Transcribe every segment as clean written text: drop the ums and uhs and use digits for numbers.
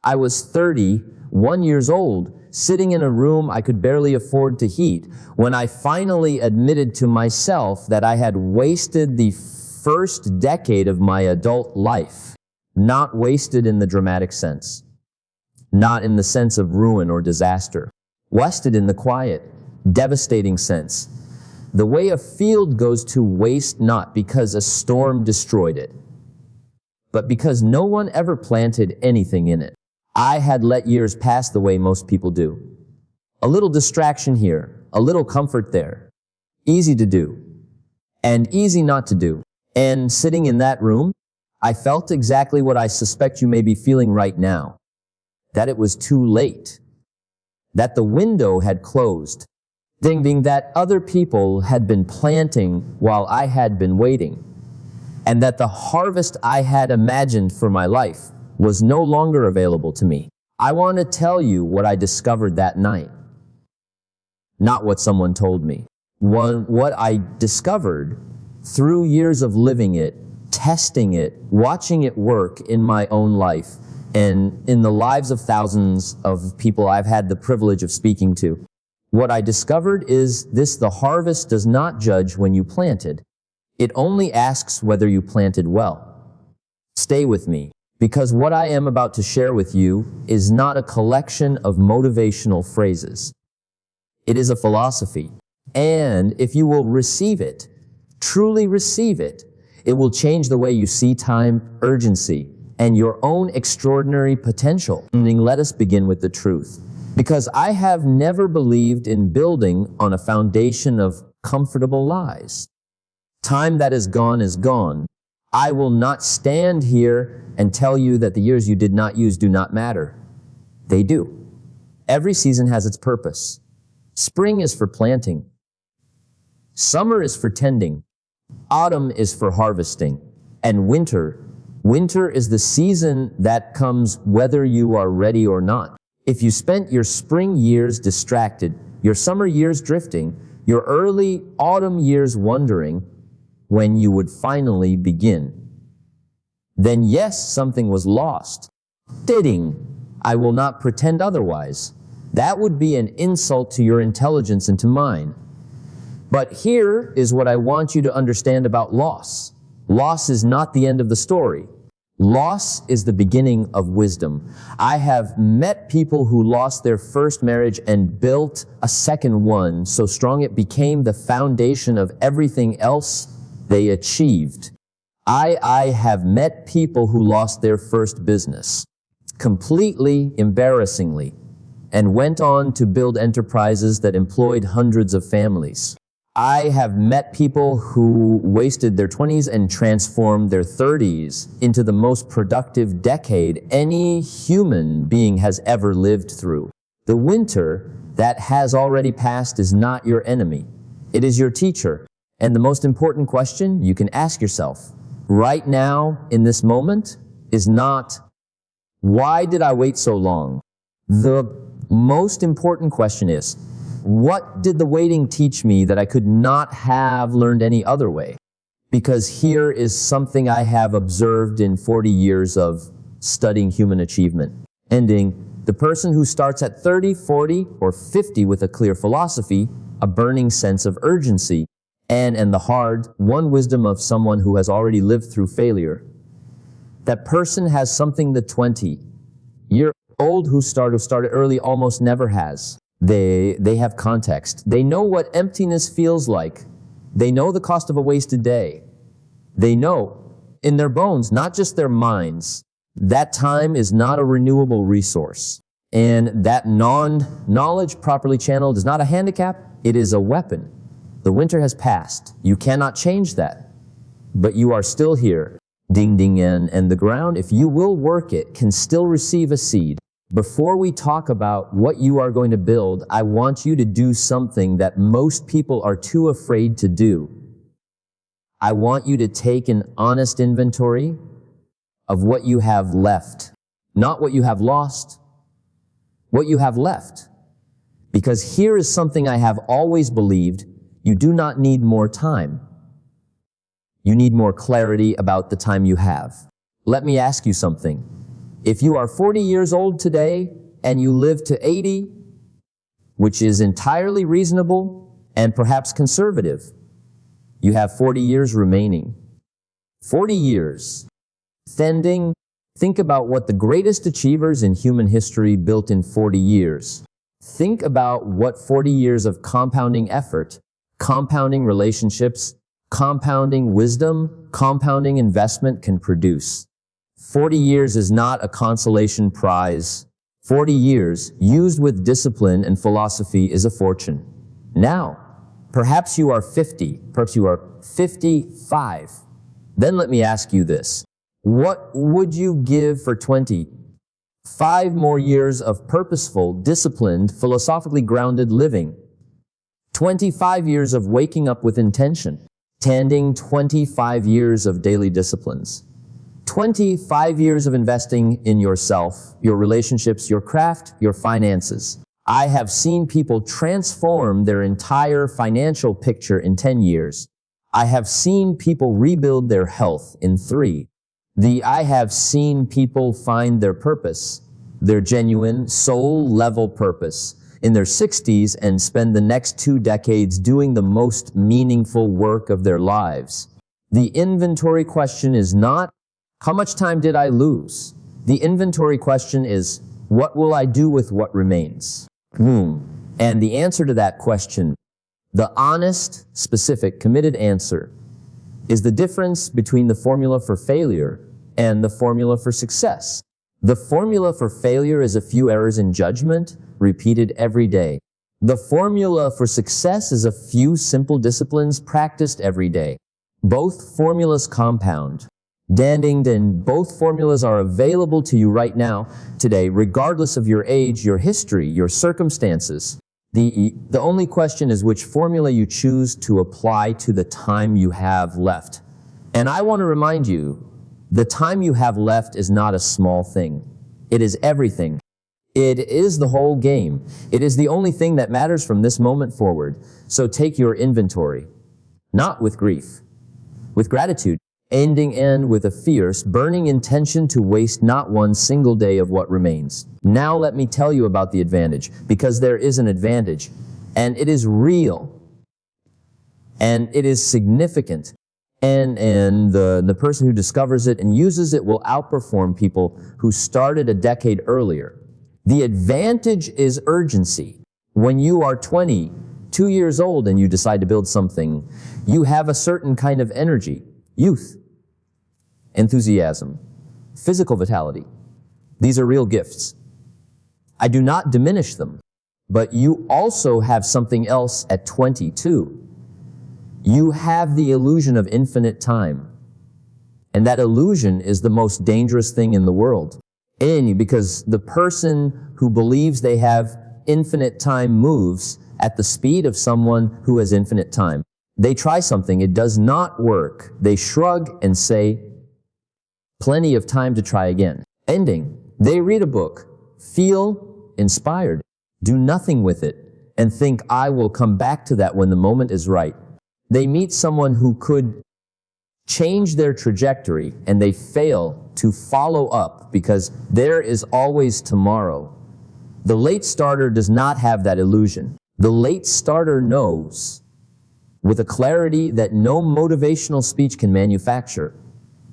I was 31 years old, sitting in a room I could barely afford to heat, when I finally admitted to myself that I had wasted the first decade of my adult life. Not wasted in the dramatic sense, not in the sense of ruin or disaster. Wasted in the quiet, devastating sense. The way a field goes to waste not because a storm destroyed it, but because no one ever planted anything in it. I had let years pass the way most people do. A little distraction here, a little comfort there. Easy to do, and easy not to do. And sitting in that room, I felt exactly what I suspect you may be feeling right now. That it was too late. That the window had closed. Ding ding, that other people had been planting while I had been waiting. And that the harvest I had imagined for my life was no longer available to me. I want to tell you what I discovered that night. Not what someone told me. What I discovered through years of living it, testing it, watching it work in my own life, and in the lives of thousands of people I've had the privilege of speaking to. What I discovered is this: the harvest does not judge when you planted. It only asks whether you planted well. Stay with me, because what I am about to share with you is not a collection of motivational phrases. It is a philosophy. And if you will receive it, truly receive it, it will change the way you see time, urgency, and your own extraordinary potential. Let us begin with the truth. Because I have never believed in building on a foundation of comfortable lies. Time that is gone is gone. I will not stand here and tell you that the years you did not use do not matter. They do. Every season has its purpose. Spring is for planting. Summer is for tending. Autumn is for harvesting. And winter is the season that comes whether you are ready or not. If you spent your spring years distracted, your summer years drifting, your early autumn years wondering when you would finally begin, then yes, something was lost. Fitting. I will not pretend otherwise. That would be an insult to your intelligence and to mine. But here is what I want you to understand about loss. Loss is not the end of the story. Loss is the beginning of wisdom. I have met people who lost their first marriage and built a second one so strong it became the foundation of everything else they achieved. I have met people who lost their first business completely, embarrassingly, and went on to build enterprises that employed hundreds of families. I have met people who wasted their 20s and transformed their 30s into the most productive decade any human being has ever lived through. The winter that has already passed is not your enemy. It is your teacher. And the most important question you can ask yourself right now in this moment is not, why did I wait so long? The most important question is, what did the waiting teach me that I could not have learned any other way? Because here is something I have observed in 40 years of studying human achievement. Ending, the person who starts at 30, 40, or 50 with a clear philosophy, a burning sense of urgency, and the hard-won wisdom of someone who has already lived through failure. That person has something the 20-year-old who started early almost never has. They have context. They know what emptiness feels like. They know the cost of a wasted day. They know in their bones, not just their minds, that time is not a renewable resource. And that knowledge properly channeled is not a handicap, it is a weapon. The winter has passed. You cannot change that. But you are still here. Ding, ding, and the ground, if you will work it, can still receive a seed. Before we talk about what you are going to build, I want you to do something that most people are too afraid to do. I want you to take an honest inventory of what you have left. Not what you have lost, what you have left. Because here is something I have always believed: you do not need more time. You need more clarity about the time you have. Let me ask you something. If you are 40 years old today and you live to 80, which is entirely reasonable and perhaps conservative, you have 40 years remaining. 40 years. Think about what the greatest achievers in human history built in 40 years. Think about what 40 years of compounding effort, compounding relationships, compounding wisdom, compounding investment can produce. 40 years is not a consolation prize. 40 years, used with discipline and philosophy, is a fortune. Now, perhaps you are 50, perhaps you are 55. Then let me ask you this. What would you give for 25 more years of purposeful, disciplined, philosophically grounded living? 25 years of waking up with intention, tending 25 years of daily disciplines, 25 years of investing in yourself, your relationships, your craft, your finances. I have seen people transform their entire financial picture in 10 years. I have seen people rebuild their health in 3. I have seen people find their purpose, their genuine soul-level purpose, in their 60s and spend the next 2 decades doing the most meaningful work of their lives. The inventory question is not, how much time did I lose? The inventory question is, what will I do with what remains? And the answer to that question, the honest, specific, committed answer, is the difference between the formula for failure and the formula for success. The formula for failure is a few errors in judgment, repeated every day. The formula for success is a few simple disciplines practiced every day. Both formulas compound. And both formulas are available to you right now, today, regardless of your age, your history, your circumstances. The only question is which formula you choose to apply to the time you have left. And I want to remind you, the time you have left is not a small thing. It is everything. It is the whole game. It is the only thing that matters from this moment forward. So take your inventory, not with grief, with gratitude, ending with a fierce, burning intention to waste not one single day of what remains. Now let me tell you about the advantage, because there is an advantage, and it is real, and it is significant. And the person who discovers it and uses it will outperform people who started a decade earlier. The advantage is urgency. When you are 22 years old and you decide to build something, you have a certain kind of energy, youth, enthusiasm, physical vitality. These are real gifts. I do not diminish them, but you also have something else at 22. You have the illusion of infinite time. And that illusion is the most dangerous thing in the world. Because the person who believes they have infinite time moves at the speed of someone who has infinite time. They try something, it does not work. They shrug and say, plenty of time to try again. They read a book, feel inspired, do nothing with it, and think, I will come back to that when the moment is right. They meet someone who could change their trajectory, and they fail to follow up because there is always tomorrow. The late starter does not have that illusion. The late starter knows, with a clarity that no motivational speech can manufacture,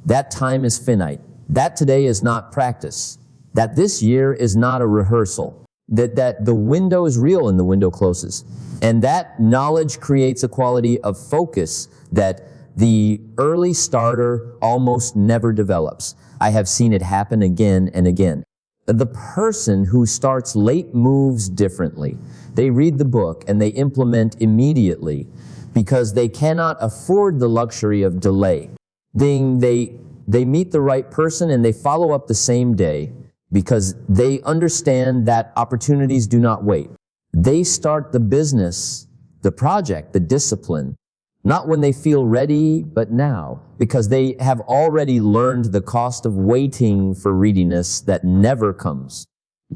that time is finite, that today is not practice, that this year is not a rehearsal, that the window is real and the window closes. And that knowledge creates a quality of focus that the early starter almost never develops. I have seen it happen again and again. The person who starts late moves differently. They read the book and they implement immediately because they cannot afford the luxury of delay. They meet the right person and they follow up the same day because they understand that opportunities do not wait. They start the business, the project, the discipline, not when they feel ready, but now, because they have already learned the cost of waiting for readiness that never comes.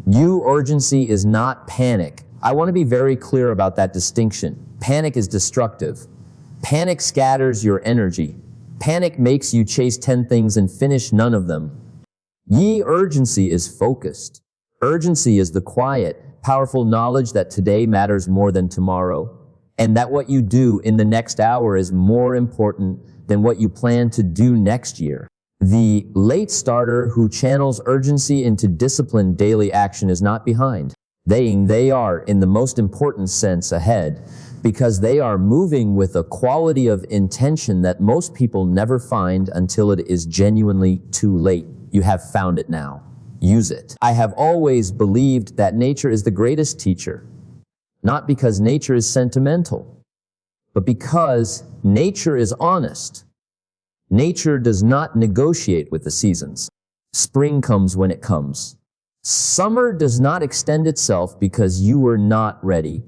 Urgency is not panic. I want to be very clear about that distinction. Panic is destructive. Panic scatters your energy. Panic makes you chase 10 things and finish none of them. Urgency is focused. Urgency is the quiet, powerful knowledge that today matters more than tomorrow, and that what you do in the next hour is more important than what you plan to do next year. The late starter who channels urgency into disciplined daily action is not behind. They are, in the most important sense, ahead, because they are moving with a quality of intention that most people never find until it is genuinely too late. You have found it now. Use it. I have always believed that nature is the greatest teacher, not because nature is sentimental, but because nature is honest. Nature does not negotiate with the seasons. Spring comes when it comes. Summer does not extend itself because you were not ready.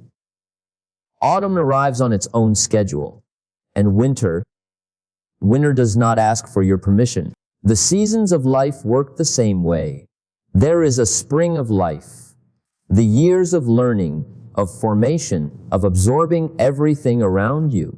Autumn arrives on its own schedule. And winter does not ask for your permission. The seasons of life work the same way. There is a spring of life. The years of learning, of formation, of absorbing everything around you.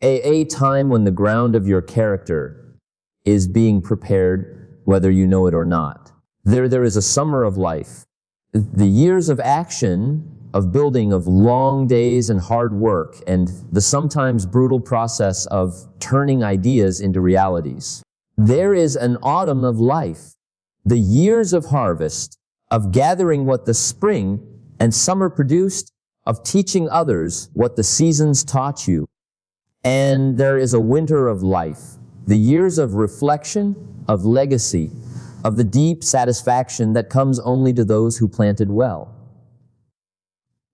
A time when the ground of your character is being prepared, whether you know it or not. There is a summer of life. The years of action, of building, of long days and hard work, and the sometimes brutal process of turning ideas into realities. There is an autumn of life. The years of harvest, of gathering what the spring and summer produced, of teaching others what the seasons taught you. And there is a winter of life, the years of reflection, of legacy, of the deep satisfaction that comes only to those who planted well.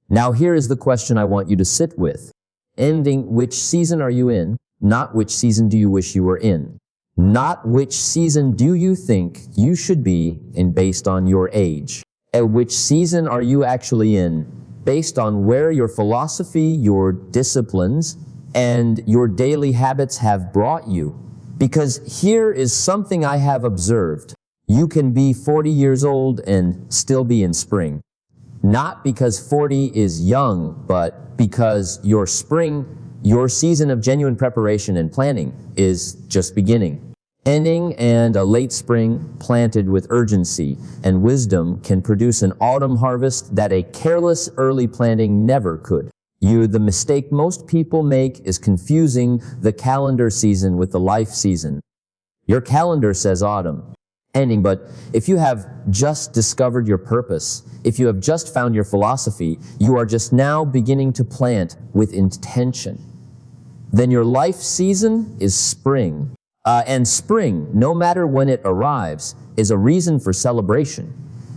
Now here is the question I want you to sit with. Ending, which season are you in? Not which season do you wish you were in. Not which season do you think you should be in based on your age. And which season are you actually in based on where your philosophy, your disciplines, and your daily habits have brought you. Because here is something I have observed. You can be 40 years old and still be in spring. Not because 40 is young, but because your spring, your season of genuine preparation and planning is just beginning. Ending and a late spring planted with urgency and wisdom can produce an autumn harvest that a careless early planting never could. The mistake most people make is confusing the calendar season with the life season. Your calendar says autumn, ending, but if you have just discovered your purpose, if you have just found your philosophy, you are just now beginning to plant with intention. Then your life season is spring. And spring, no matter when it arrives, is a reason for celebration,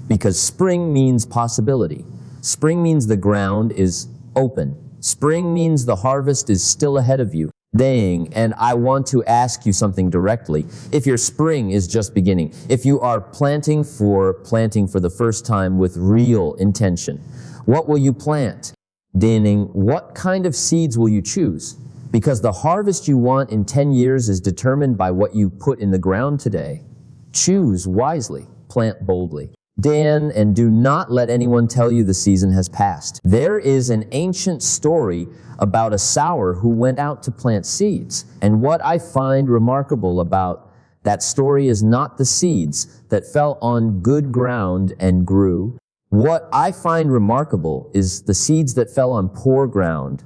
because spring means possibility. Spring means the ground is open. Spring means the harvest is still ahead of you. And I want to ask you something directly. If your spring is just beginning, if you are planting for the first time with real intention, what will you plant? What kind of seeds will you choose? Because the harvest you want in 10 years is determined by what you put in the ground today. Choose wisely, plant boldly. And do not let anyone tell you the season has passed. There is an ancient story about a sower who went out to plant seeds. And what I find remarkable about that story is not the seeds that fell on good ground and grew. What I find remarkable is the seeds that fell on poor ground,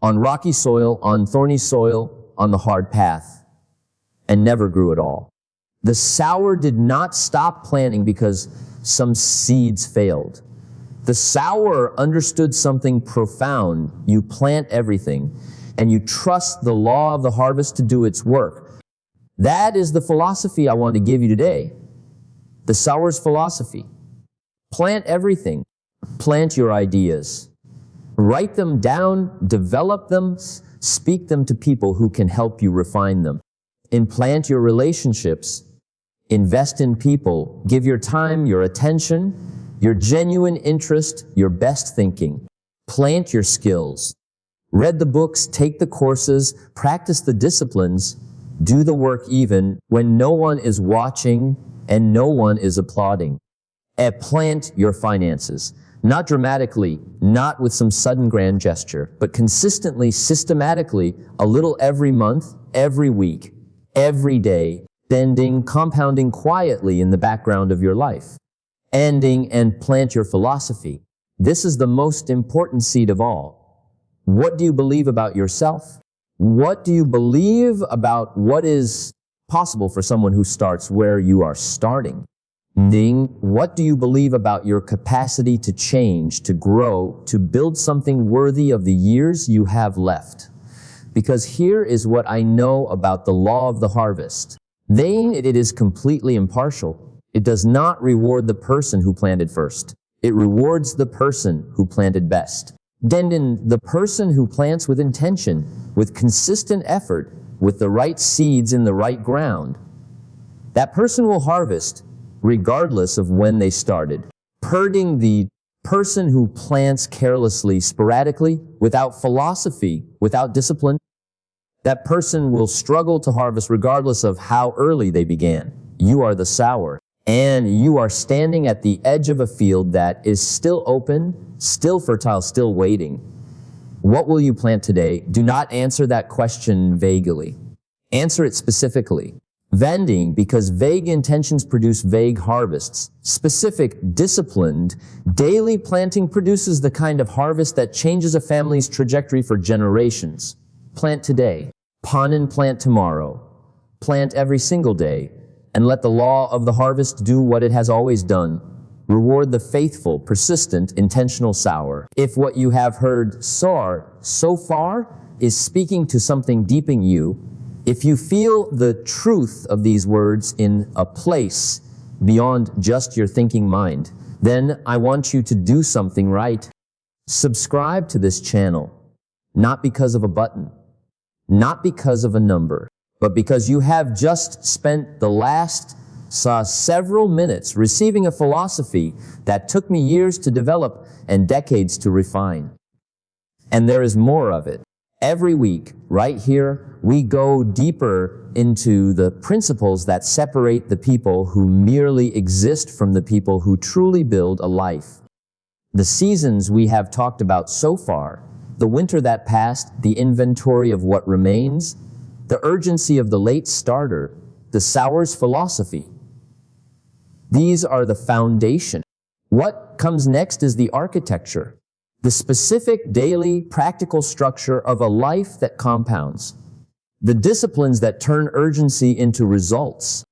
on rocky soil, on thorny soil, on the hard path, and never grew at all. The sower did not stop planting because some seeds failed. The sower understood something profound. You plant everything, and you trust the law of the harvest to do its work. That is the philosophy I want to give you today. The sower's philosophy. Plant everything. Plant your ideas. Write them down, develop them, speak them to people who can help you refine them. Implant your relationships. Invest in people. Give your time, your attention, your genuine interest, your best thinking. Plant your skills. Read the books, take the courses, practice the disciplines, do the work even when no one is watching and no one is applauding. Plant your finances. Not dramatically, not with some sudden grand gesture, but consistently, systematically, a little every month, every week, every day, Ending, compounding quietly in the background of your life. Ending and plant your philosophy. This is the most important seed of all. What do you believe about yourself? What do you believe about what is possible for someone who starts where you are starting? What do you believe about your capacity to change, to grow, to build something worthy of the years you have left? Because here is what I know about the law of the harvest. It is completely impartial. It does not reward the person who planted first. It rewards the person who planted best. The person who plants with intention, with consistent effort, with the right seeds in the right ground, that person will harvest regardless of when they started. The person who plants carelessly, sporadically, without philosophy, without discipline, that person will struggle to harvest regardless of how early they began. You are the sower, and you are standing at the edge of a field that is still open, still fertile, still waiting. What will you plant today? Do not answer that question vaguely. Answer it specifically. Because vague intentions produce vague harvests. Specific, disciplined, daily planting produces the kind of harvest that changes a family's trajectory for generations. Plant today. Pawn and plant tomorrow. Plant every single day, and let the law of the harvest do what it has always done. Reward the faithful, persistent, intentional sower. If what you have heard so far is speaking to something deep in you, if you feel the truth of these words in a place beyond just your thinking mind, then I want you to do something right. Subscribe to this channel, not because of a button, not because of a number, but because you have just spent the last several minutes receiving a philosophy that took me years to develop and decades to refine. And there is more of it. Every week, right here, we go deeper into the principles that separate the people who merely exist from the people who truly build a life. The seasons we have talked about so far, the winter that passed, the inventory of what remains, the urgency of the late starter, the sower's philosophy. These are the foundation. What comes next is the architecture, the specific daily practical structure of a life that compounds, the disciplines that turn urgency into results,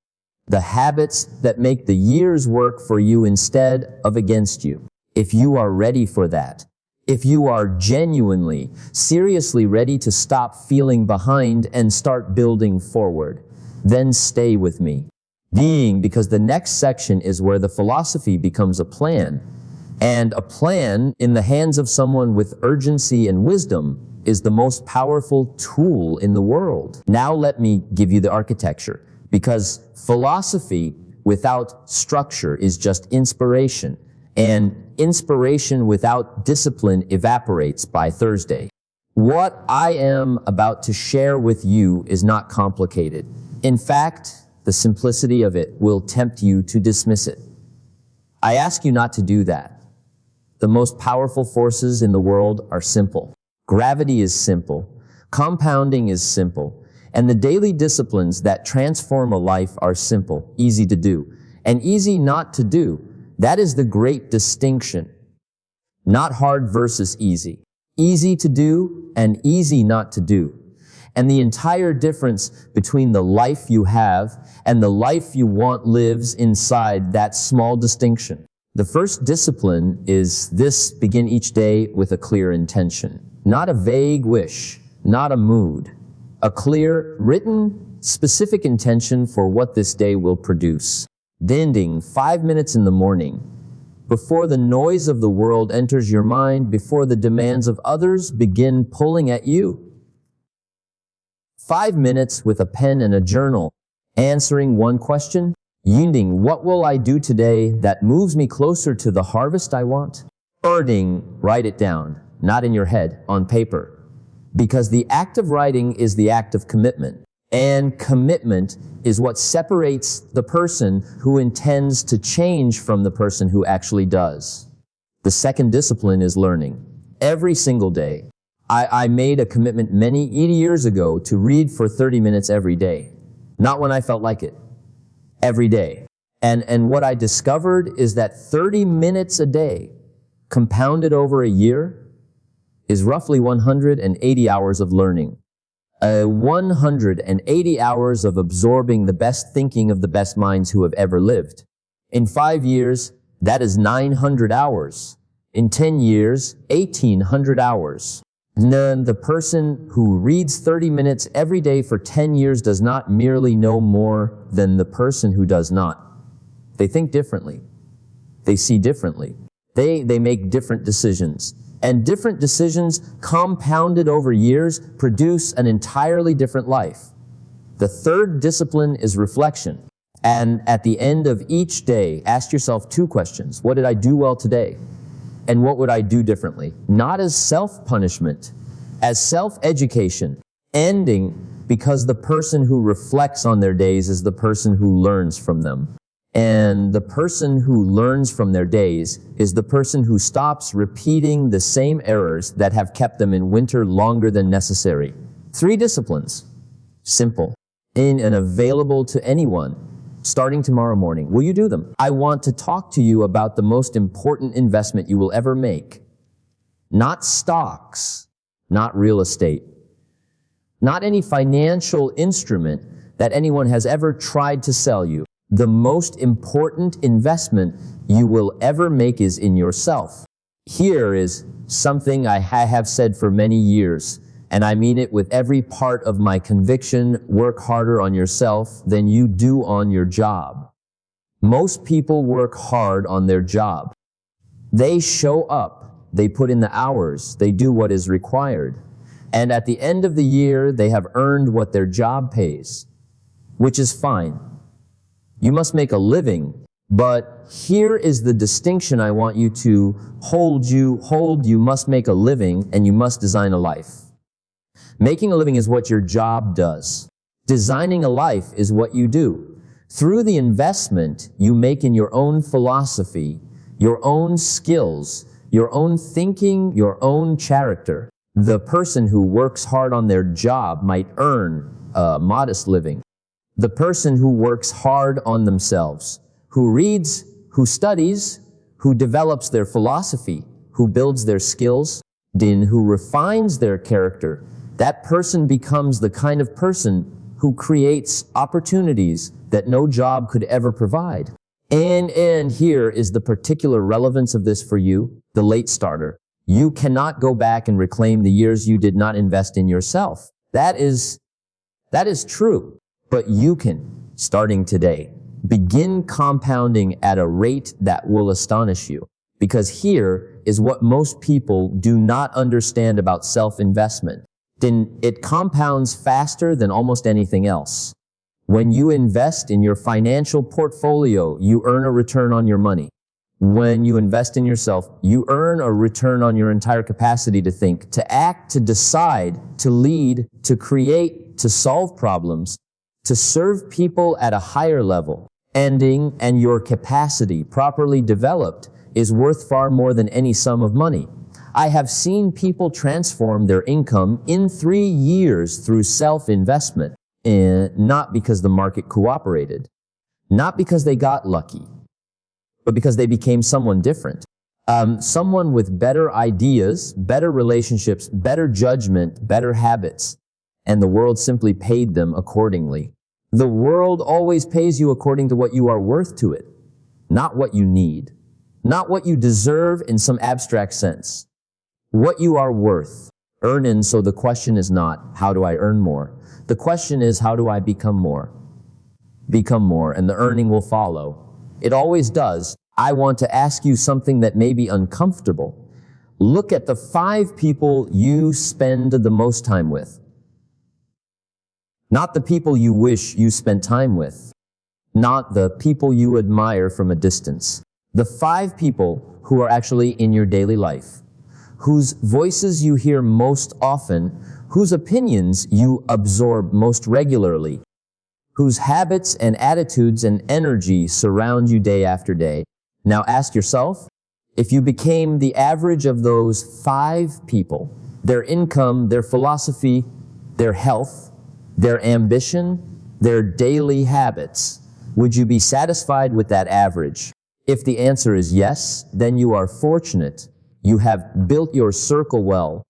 the habits that make the years work for you instead of against you. If you are ready for that, if you are genuinely, seriously ready to stop feeling behind and start building forward, then stay with me. Because the next section is where the philosophy becomes a plan. And a plan in the hands of someone with urgency and wisdom is the most powerful tool in the world. Now let me give you the architecture, because philosophy without structure is just inspiration, and inspiration without discipline evaporates by Thursday. What I am about to share with you is not complicated. In fact, the simplicity of it will tempt you to dismiss it. I ask you not to do that. The most powerful forces in the world are simple. Gravity is simple. Compounding is simple. And the daily disciplines that transform a life are simple, easy to do, and easy not to do. That is the great distinction. Not hard versus easy. Easy to do and easy not to do. And the entire difference between the life you have and the life you want lives inside that small distinction. The first discipline is this: begin each day with a clear intention. Not a vague wish, not a mood. A clear, written, specific intention for what this day will produce. Ending 5 minutes in the morning, before the noise of the world enters your mind, before the demands of others begin pulling at you. 5 minutes with a pen and a journal, answering one question. What will I do today that moves me closer to the harvest I want? Write it down, not in your head, on paper. Because the act of writing is the act of commitment. And commitment is what separates the person who intends to change from the person who actually does. The second discipline is learning. Every single day. I made a commitment many years ago to read for 30 minutes every day. Not when I felt like it. every day. And what I discovered is that 30 minutes a day, compounded over a year, is roughly 180 hours of learning. 180 hours of absorbing the best thinking of the best minds who have ever lived. In 5 years, that is 900 hours. In 10 years, 1,800 hours. The person who reads 30 minutes every day for 10 years does not merely know more than the person who does not. They think differently. They see differently. They make different decisions. And different decisions compounded over years produce an entirely different life. The third discipline is reflection. And at the end of each day, ask yourself 2 questions. What did I do well today? And what would I do differently? Not as self-punishment, as self-education, ending because the person who reflects on their days is the person who learns from them. And the person who learns from their days is the person who stops repeating the same errors that have kept them in winter longer than necessary. 3 disciplines, simple, in and available to anyone, starting tomorrow morning. Will you do them? I want to talk to you about the most important investment you will ever make. Not stocks, not real estate, not any financial instrument that anyone has ever tried to sell you. The most important investment you will ever make is in yourself. Here is something I have said for many years, and I mean it with every part of my conviction: work harder on yourself than you do on your job. Most people work hard on their job. They show up, they put in the hours, they do what is required. And at the end of the year, they have earned what their job pays, which is fine. You must make a living, but here is the distinction I want you to hold. You must make a living and you must design a life. Making a living is what your job does. Designing a life is what you do. Through the investment you make in your own philosophy, your own skills, your own thinking, your own character, the person who works hard on their job might earn a modest living. The person who works hard on themselves, who reads, who studies, who develops their philosophy, who builds their skills, who refines their character, that person becomes the kind of person who creates opportunities that no job could ever provide. And here is the particular relevance of this for you, the late starter. You cannot go back and reclaim the years you did not invest in yourself. That is true. But you can, starting today, begin compounding at a rate that will astonish you. Because here is what most people do not understand about self-investment. It compounds faster than almost anything else. When you invest in your financial portfolio, you earn a return on your money. When you invest in yourself, you earn a return on your entire capacity to think, to act, to decide, to lead, to create, to solve problems, to serve people at a higher level. Ending and your capacity, properly developed, is worth far more than any sum of money. I have seen people transform their income in 3 years through self-investment, not because the market cooperated, not because they got lucky, but because they became someone different. Someone with better ideas, better relationships, better judgment, better habits, and the world simply paid them accordingly. The world always pays you according to what you are worth to it, not what you need, not what you deserve in some abstract sense. What you are worth. Earn. So the question is not, how do I earn more? The question is, how do I become more? Become more, and the earning will follow. It always does. I want to ask you something that may be uncomfortable. Look at the 5 people you spend the most time with. Not the people you wish you spent time with. Not the people you admire from a distance. The 5 people who are actually in your daily life, whose voices you hear most often, whose opinions you absorb most regularly, whose habits and attitudes and energy surround you day after day. Now ask yourself, if you became the average of those 5 people, their income, their philosophy, their health, their ambition, their daily habits, Would you be satisfied with that average? If the answer is yes, then you are fortunate. You have built your circle well.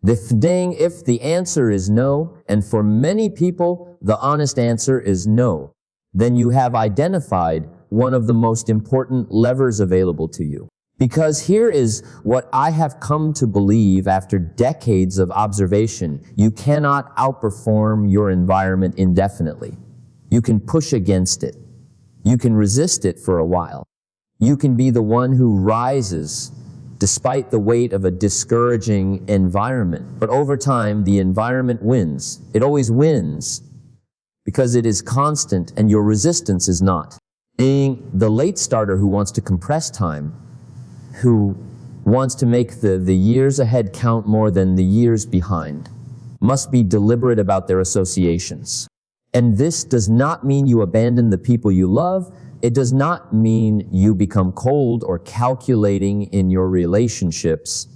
If the answer is no, and for many people the honest answer is no, then you have identified one of the most important levers available to you. Because here is what I have come to believe after decades of observation. You cannot outperform your environment indefinitely. You can push against it. You can resist it for a while. You can be the one who rises despite the weight of a discouraging environment. But over time, the environment wins. It always wins because it is constant and your resistance is not. Being the late starter who wants to compress time, who wants to make the years ahead count more than the years behind, must be deliberate about their associations. And this does not mean you abandon the people you love. It does not mean you become cold or calculating in your relationships.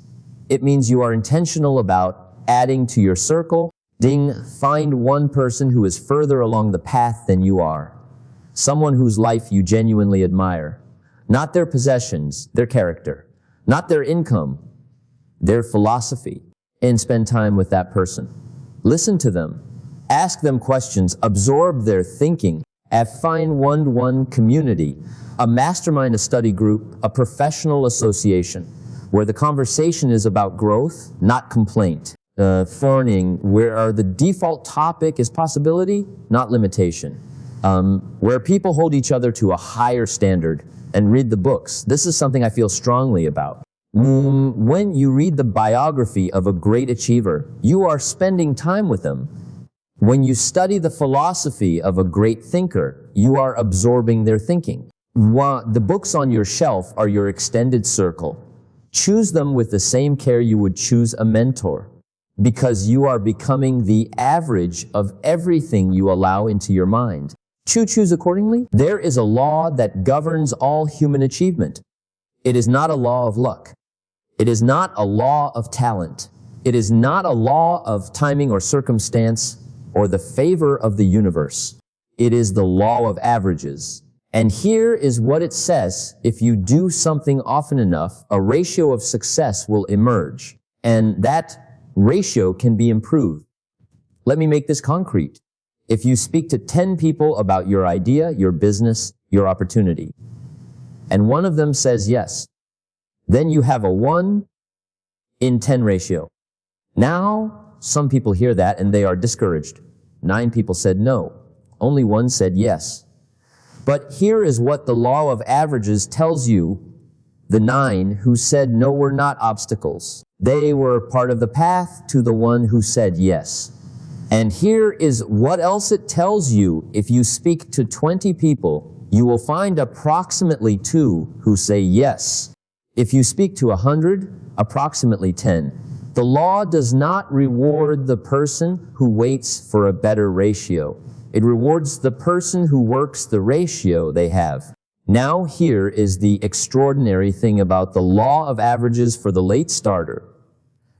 It means you are intentional about adding to your circle. Find one person who is further along the path than you are. Someone whose life you genuinely admire. Not their possessions, their character. Not their income, their philosophy. And spend time with that person. Listen to them. Ask them questions. Absorb their thinking. Find one-to-one community. A mastermind, a study group, a professional association where the conversation is about growth, not complaint. Thorning, where the default topic is possibility, not limitation. Where people hold each other to a higher standard and read the books. This is something I feel strongly about. When you read the biography of a great achiever, you are spending time with them. When you study the philosophy of a great thinker, you are absorbing their thinking. The books on your shelf are your extended circle. Choose them with the same care you would choose a mentor, because you are becoming the average of everything you allow into your mind. Choose accordingly. There is a law that governs all human achievement. It is not a law of luck. It is not a law of talent. It is not a law of timing or circumstance or the favor of the universe. It is the law of averages. And here is what it says. If you do something often enough, a ratio of success will emerge. And that ratio can be improved. Let me make this concrete. If you speak to 10 people about your idea, your business, your opportunity, and one of them says yes, then you have a 1 in 10 ratio. Now, some people hear that and they are discouraged. 9 people said no. Only 1 said yes. But here is what the law of averages tells you. The 9 who said no were not obstacles. They were part of the path to the one who said yes. And here is what else it tells you. If you speak to 20 people, you will find approximately 2 who say yes. If you speak to 100, approximately 10. The law does not reward the person who waits for a better ratio. It rewards the person who works the ratio they have. Now here is the extraordinary thing about the law of averages for the late starter.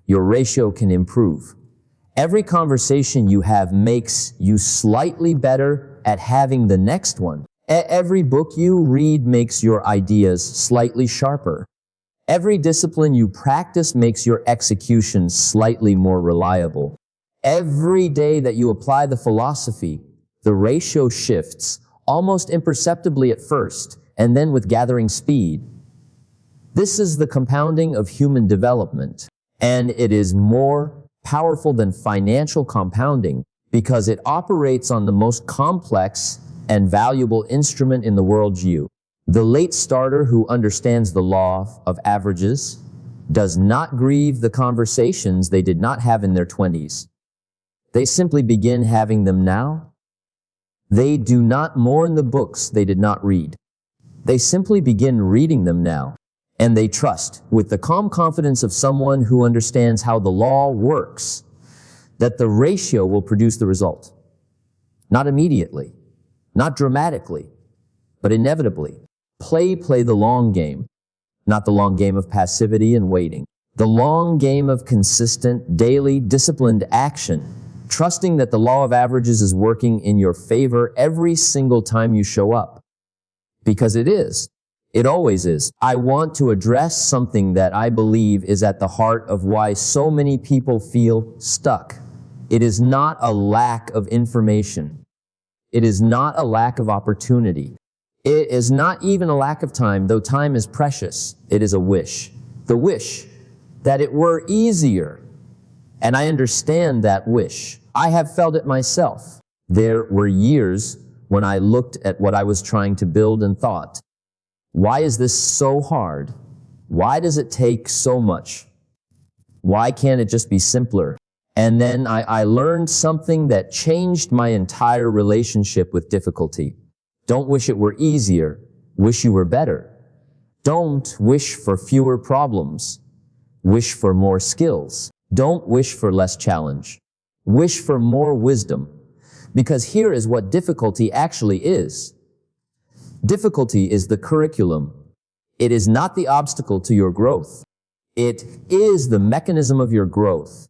Your ratio can improve. Every conversation you have makes you slightly better at having the next one. Every book you read makes your ideas slightly sharper. Every discipline you practice makes your execution slightly more reliable. Every day that you apply the philosophy, the ratio shifts, almost imperceptibly at first, and then with gathering speed. This is the compounding of human development, and it is more powerful than financial compounding because it operates on the most complex and valuable instrument in the worldview. The late starter who understands the law of averages does not grieve the conversations they did not have in their 20s. They simply begin having them now. They do not mourn the books they did not read. They simply begin reading them now. And they trust, with the calm confidence of someone who understands how the law works, that the ratio will produce the result. Not immediately, not dramatically, but inevitably. Play the long game, not the long game of passivity and waiting. The long game of consistent, daily, disciplined action. Trusting that the law of averages is working in your favor every single time you show up. Because it is. It always is. I want to address something that I believe is at the heart of why so many people feel stuck. It is not a lack of information. It is not a lack of opportunity. It is not even a lack of time, though time is precious. It is a wish. The wish that it were easier. And I understand that wish. I have felt it myself. There were years when I looked at what I was trying to build and thought, why is this so hard? Why does it take so much? Why can't it just be simpler? And then I learned something that changed my entire relationship with difficulty. Don't wish it were easier. Wish you were better. Don't wish for fewer problems. Wish for more skills. Don't wish for less challenge. Wish for more wisdom. Because here is what difficulty actually is. Difficulty is the curriculum. It is not the obstacle to your growth. It is the mechanism of your growth.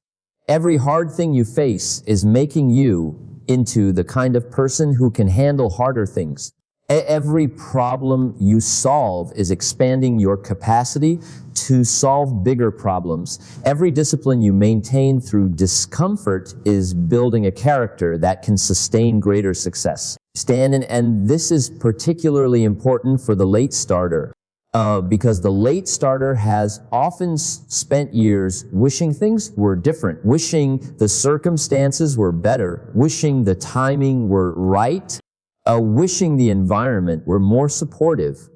Every hard thing you face is making you into the kind of person who can handle harder things. Every problem you solve is expanding your capacity to solve bigger problems. Every discipline you maintain through discomfort is building a character that can sustain greater success. And this is particularly important for the late starter, because the late starter has often spent years wishing things were different, wishing the circumstances were better, wishing the timing were right, wishing the environment were more supportive,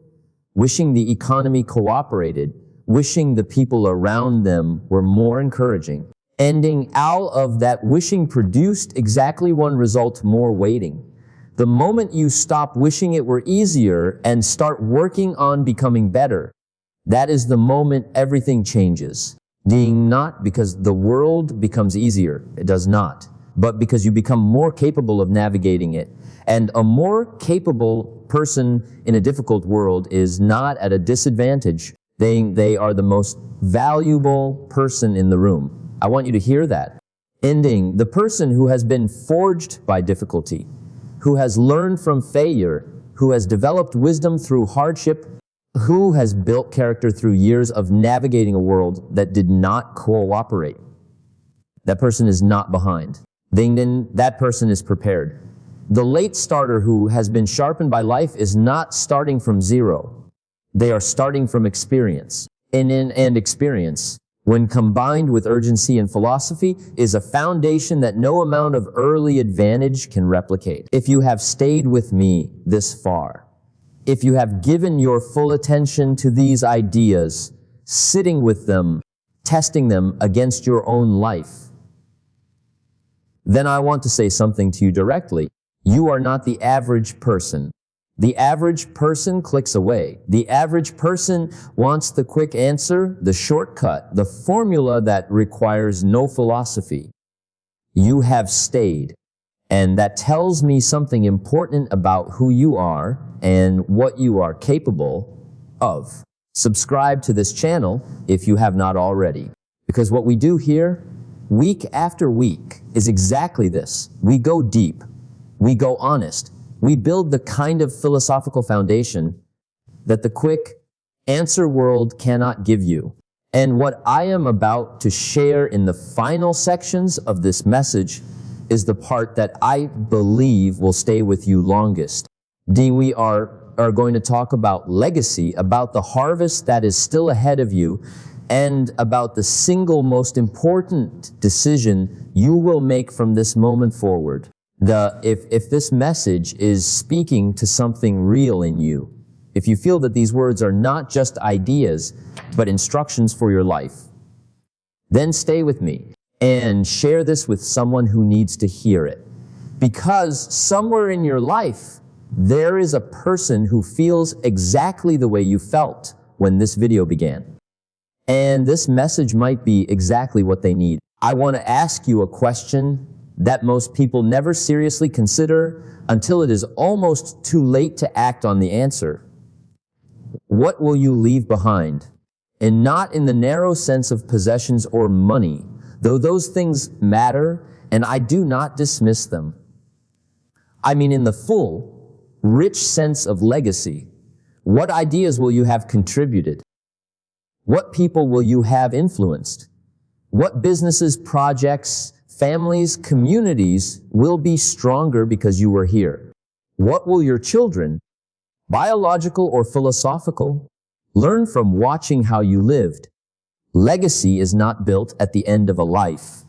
wishing the economy cooperated, wishing the people around them were more encouraging. Ending all of that wishing produced exactly one result: more waiting. The moment you stop wishing it were easier and start working on becoming better, that is the moment everything changes. Not because the world becomes easier, it does not, but because you become more capable of navigating it. And a more capable person in a difficult world is not at a disadvantage. They are the most valuable person in the room. I want you to hear that. The person who has been forged by difficulty, who has learned from failure, who has developed wisdom through hardship, who has built character through years of navigating a world that did not cooperate. That person is not behind. That person is prepared. The late starter who has been sharpened by life is not starting from zero. They are starting from experience. And experience, when combined with urgency and philosophy, is a foundation that no amount of early advantage can replicate. If you have stayed with me this far, if you have given your full attention to these ideas, sitting with them, testing them against your own life, then I want to say something to you directly. You are not the average person. The average person clicks away. The average person wants the quick answer, the shortcut, the formula that requires no philosophy. You have stayed, and that tells me something important about who you are and what you are capable of. Subscribe to this channel if you have not already, because what we do here, week after week, is exactly this. We go deep. We go honest. We build the kind of philosophical foundation that the quick answer world cannot give you. And what I am about to share in the final sections of this message is the part that I believe will stay with you longest. We are going to talk about legacy, about the harvest that is still ahead of you, and about the single most important decision you will make from this moment forward. If this message is speaking to something real in you, if you feel that these words are not just ideas, but instructions for your life, then stay with me and share this with someone who needs to hear it. Because somewhere in your life, there is a person who feels exactly the way you felt when this video began. And this message might be exactly what they need. I want to ask you a question that most people never seriously consider until it is almost too late to act on the answer. What will you leave behind? And not in the narrow sense of possessions or money, though those things matter, and I do not dismiss them. I mean, in the full, rich sense of legacy, what ideas will you have contributed? What people will you have influenced? What businesses, projects, families, communities will be stronger because you were here? What will your children, biological or philosophical, learn from watching how you lived? Legacy is not built at the end of a life.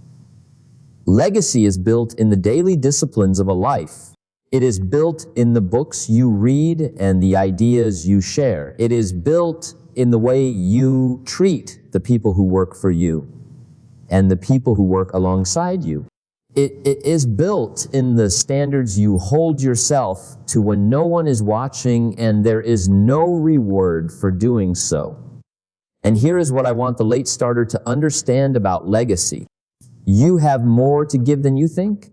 Legacy is built in the daily disciplines of a life. It is built in the books you read and the ideas you share. It is built in the way you treat the people who work for you and the people who work alongside you. It is built in the standards you hold yourself to when no one is watching and there is no reward for doing so. And here is what I want the late starter to understand about legacy. You have more to give than you think.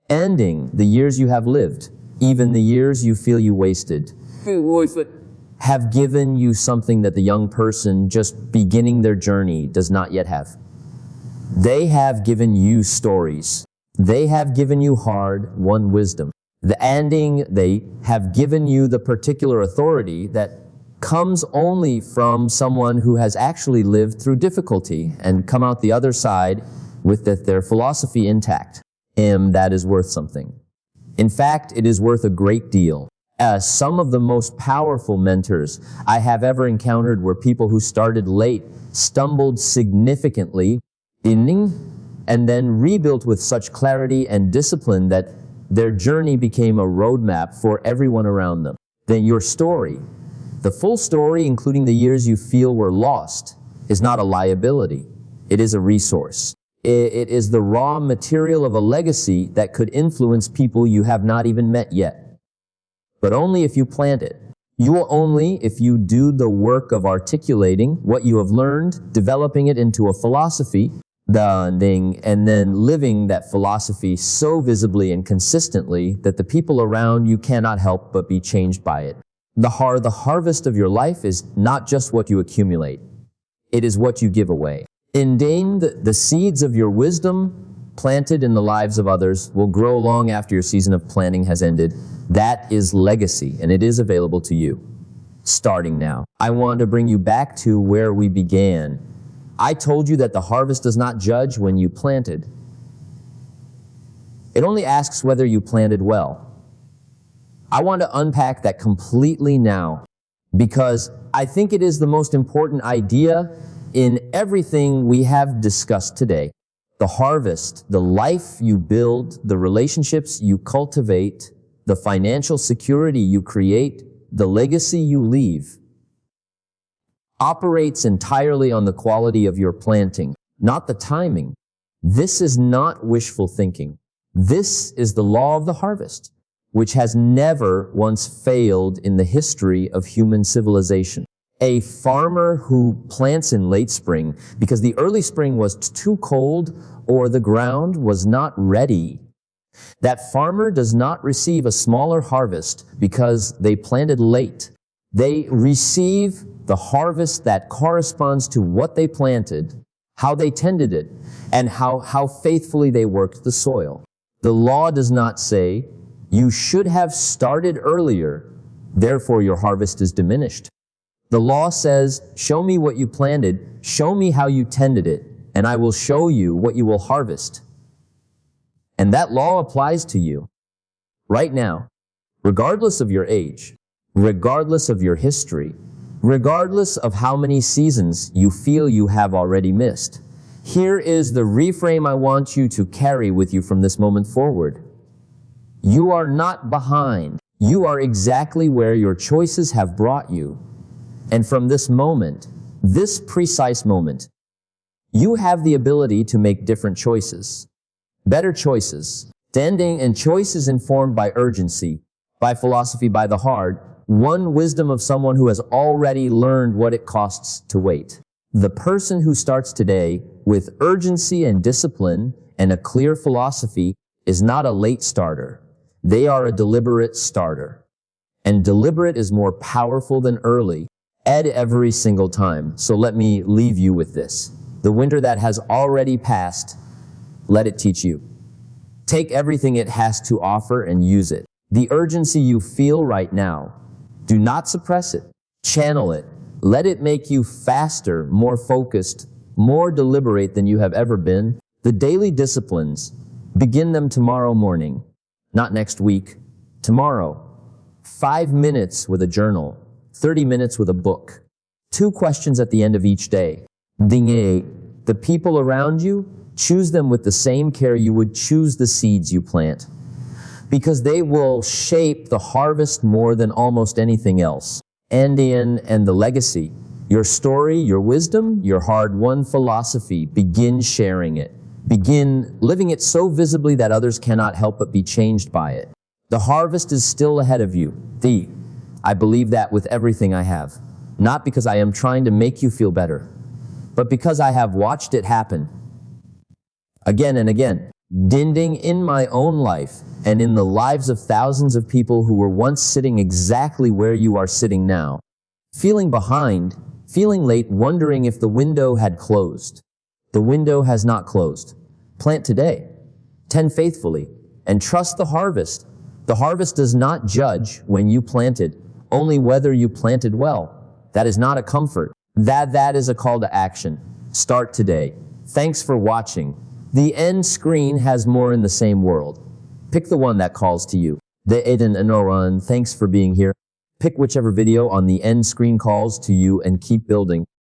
Ending the years you have lived, even the years you feel you wasted, have given you something that the young person just beginning their journey does not yet have. They have given you stories. They have given you hard-won wisdom. The ending, they have given you the particular authority that comes only from someone who has actually lived through difficulty and come out the other side with their philosophy intact. That is worth something. In fact, it is worth a great deal. Some of the most powerful mentors I have ever encountered were people who started late, stumbled significantly, and then rebuilt with such clarity and discipline that their journey became a roadmap for everyone around them. Then your story, the full story, including the years you feel were lost, is not a liability. It is a resource. It is the raw material of a legacy that could influence people you have not even met yet. But only if you plant it. You will only if you do the work of articulating what you have learned, developing it into a philosophy, and then living that philosophy so visibly and consistently that the people around you cannot help but be changed by it. The harvest of your life is not just what you accumulate. It is what you give away. Indeed, the seeds of your wisdom planted in the lives of others will grow long after your season of planting has ended. That is legacy, and it is available to you, starting now. I want to bring you back to where we began. I told you that the harvest does not judge when you planted. It only asks whether you planted well. I want to unpack that completely now, because I think it is the most important idea in everything we have discussed today. The harvest, the life you build, the relationships you cultivate, the financial security you create, the legacy you leave, operates entirely on the quality of your planting, not the timing. This is not wishful thinking. This is the law of the harvest, which has never once failed in the history of human civilization. A farmer who plants in late spring because the early spring was too cold or the ground was not ready, that farmer does not receive a smaller harvest because they planted late. They receive the harvest that corresponds to what they planted, how they tended it, and how faithfully they worked the soil. The law does not say, you should have started earlier, therefore your harvest is diminished. The law says, show me what you planted, show me how you tended it, and I will show you what you will harvest. And that law applies to you right now, regardless of your age, regardless of your history, regardless of how many seasons you feel you have already missed. Here is the reframe I want you to carry with you from this moment forward. You are not behind. You are exactly where your choices have brought you. And from this moment, this precise moment, you have the ability to make different choices, better choices, standing and choices informed by urgency, by philosophy, by the heart, one wisdom of someone who has already learned what it costs to wait. The person who starts today with urgency and discipline and a clear philosophy is not a late starter. They are a deliberate starter. And deliberate is more powerful than early, every single time. So let me leave you with this. The winter that has already passed, let it teach you. Take everything it has to offer and use it. The urgency you feel right now, do not suppress it. Channel it. Let it make you faster, more focused, more deliberate than you have ever been. The daily disciplines, begin them tomorrow morning, not next week, tomorrow. 5 minutes with a journal, 30 minutes with a book. 2 questions at the end of each day. The people around you, choose them with the same care you would choose the seeds you plant, because they will shape the harvest more than almost anything else. And the legacy, your story, your wisdom, your hard-won philosophy, begin sharing it. Begin living it so visibly that others cannot help but be changed by it. The harvest is still ahead of you. I believe that with everything I have. Not because I am trying to make you feel better, but because I have watched it happen. Again and again, dinding in my own life and in the lives of thousands of people who were once sitting exactly where you are sitting now. Feeling behind, feeling late, wondering if the window had closed. The window has not closed. Plant today. Tend faithfully and trust the harvest. The harvest does not judge when you planted, only whether you planted well. That is not a comfort. That is a call to action. Start today. Thanks for watching. The end screen has more in the same world. Pick the one that calls to you. Thanks for being here. Pick whichever video on the end screen calls to you and keep building.